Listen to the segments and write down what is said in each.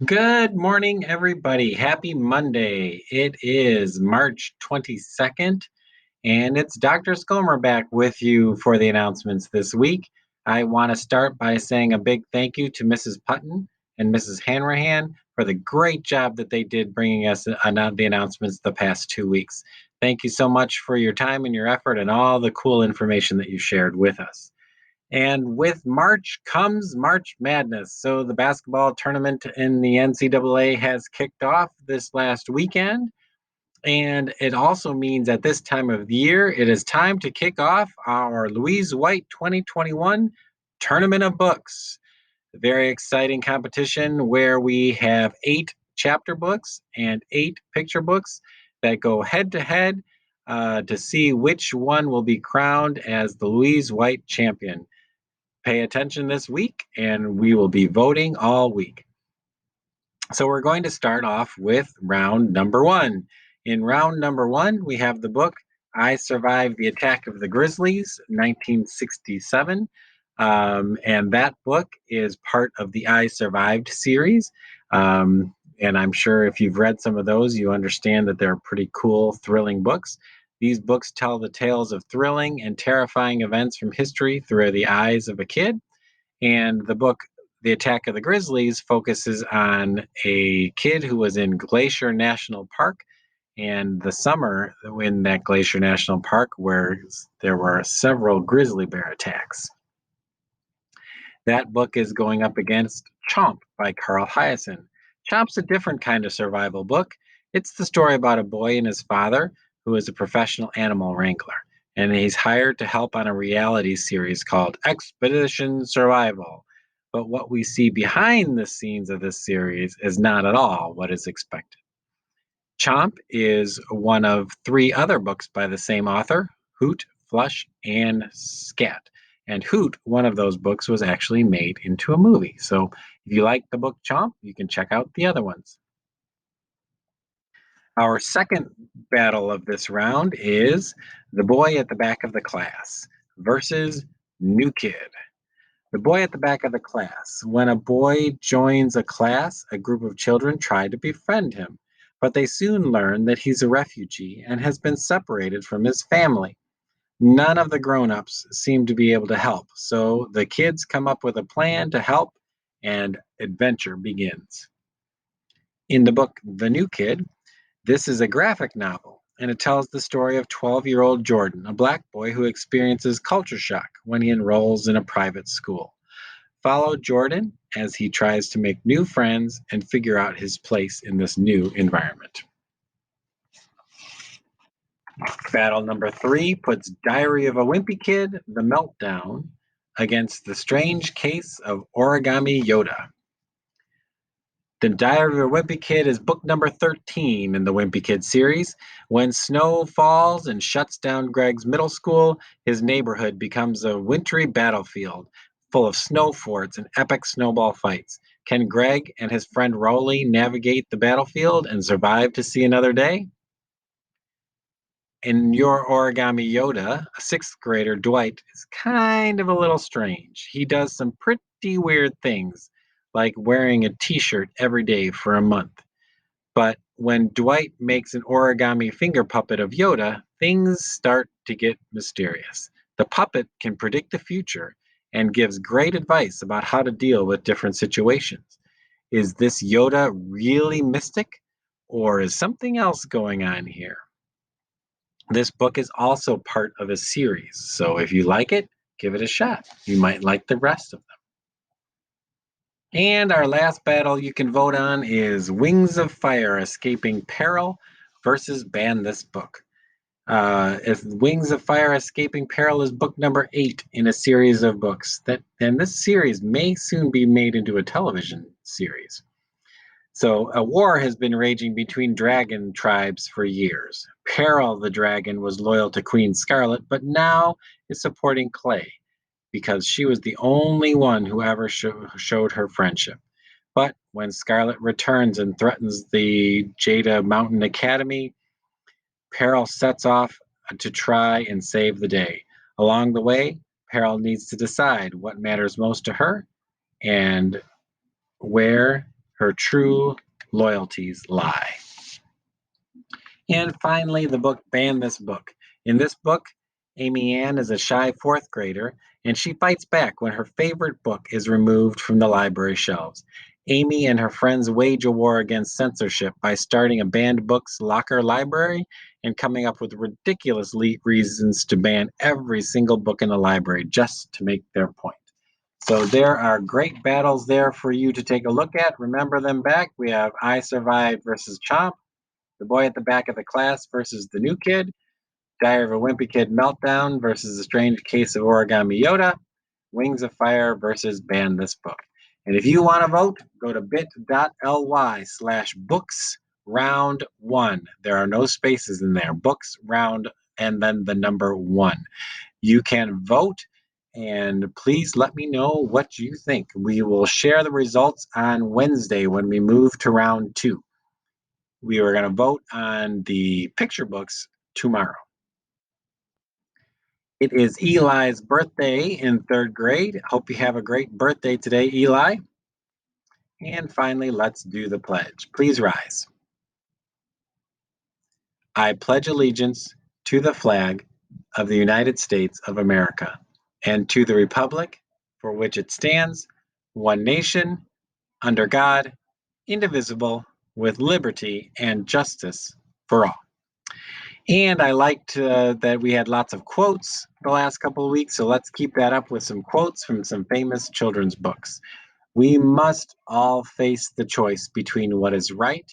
Good morning, everybody. Happy Monday. It is March 22nd, and it's Dr. Skomer back with you for the announcements this week. I want to start by saying a big thank you to Mrs. Putton and Mrs. Hanrahan for the great job that they did bringing us the announcements the past 2 weeks. Thank you so much for your time and your effort and all the cool information that you shared with us. And with March comes March Madness. So the basketball tournament in the NCAA has kicked off this last weekend. And it also means at this time of the year, it is time to kick off our Louise White 2021 Tournament of Books. A very exciting competition where we have 8 chapter books and 8 picture books that go head to head to see which one will be crowned as the Louise White champion. Pay attention this week, and we will be voting all week. So we're going to start off with round number one. In round number one, we have the book I Survived the Attack of the Grizzlies, 1967. And that book is part of the I Survived series. And I'm sure if you've read some of those, you understand that they're pretty cool, thrilling books. These books tell the tales of thrilling and terrifying events from history through the eyes of a kid. And the book, The Attack of the Grizzlies, focuses on a kid who was in Glacier National Park and the summer in that Glacier National Park where there were several grizzly bear attacks. That book is going up against Chomp by Carl Hiaasen. Chomp's a different kind of survival book. It's the story about a boy and his father who is a professional animal wrangler, and he's hired to help on a reality series called Expedition Survival. But what we see behind the scenes of this series is not at all what is expected. Chomp is one of 3 other books by the same author, Hoot, Flush, and Scat. And Hoot, one of those books, was actually made into a movie. So if you like the book Chomp, you can check out the other ones. Our second battle of this round is The Boy at the Back of the Class versus New Kid. The boy at the back of the class. When a boy joins a class, a group of children try to befriend him, but they soon learn that he's a refugee and has been separated from his family. None of the grown ups seem to be able to help, so the kids come up with a plan to help, and adventure begins. In the book The New Kid, this is a graphic novel, and it tells the story of 12-year-old Jordan, a black boy who experiences culture shock when he enrolls in a private school. Follow Jordan as he tries to make new friends and figure out his place in this new environment. Battle number 3 puts Diary of a Wimpy Kid, The Meltdown, against The Strange Case of Origami Yoda. The Diary of a Wimpy Kid is book number 13 in the Wimpy Kid series. When snow falls and shuts down Greg's middle school, his neighborhood becomes a wintry battlefield full of snow forts and epic snowball fights. Can Greg and his friend Rowley navigate the battlefield and survive to see another day? In Your Origami Yoda, a 6th grader, Dwight, is kind of a little strange. He does some pretty weird things, like wearing a t shirt every day for a month. But when Dwight makes an origami finger puppet of Yoda, things start to get mysterious. The puppet can predict the future and gives great advice about how to deal with different situations. Is this Yoda really mystic, or is something else going on here? This book is also part of a series, so if you like it, give it a shot. You might like the rest of them. And our last battle you can vote on is Wings of Fire Escaping Peril versus Ban This Book. If Wings of Fire Escaping Peril is book number 8 in a series of books, and this series may soon be made into a television series. So a war has been raging between dragon tribes for years. Peril the dragon was loyal to Queen Scarlet, but now is supporting Clay because she was the only one who ever showed her friendship. But when Scarlet returns and threatens the Jada Mountain Academy, Peril sets off to try and save the day. Along the way, Peril needs to decide what matters most to her and where her true loyalties lie. And finally, the book Ban This Book. In this book, Amy Ann is a shy fourth grader, and she fights back when her favorite book is removed from the library shelves. Amy and her friends wage a war against censorship by starting a banned books locker library and coming up with ridiculous reasons to ban every single book in the library just to make their point. So there are great battles there for you to take a look at. Remember them back. We have I Survived versus Chomp, The Boy at the Back of the Class versus The New Kid, Diary of a Wimpy Kid Meltdown versus A Strange Case of Origami Yoda, Wings of Fire versus Ban This Book. And if you want to vote, go to bit.ly/books round one. There are no spaces in there. Books round and then the number one. You can vote, and please let me know what you think. We will share the results on Wednesday when we move to round two. We are going to vote on the picture books tomorrow. It is Eli's birthday in third grade. Hope you have a great birthday today, Eli. And finally, let's do the pledge. Please rise. I pledge allegiance to the flag of the United States of America and to the republic for which it stands, one nation, under God, indivisible, with liberty and justice for all. And I liked that we had lots of quotes the last couple of weeks, so let's keep that up with some quotes from some famous children's books. We must all face the choice between what is right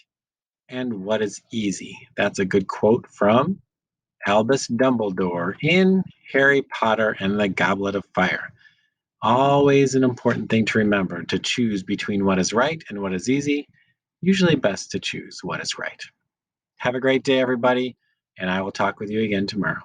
and what is easy. That's a good quote from Albus Dumbledore in Harry Potter and the Goblet of Fire. Always an important thing to remember, to choose between what is right and what is easy. Usually best to choose what is right. Have a great day, everybody, and I will talk with you again tomorrow.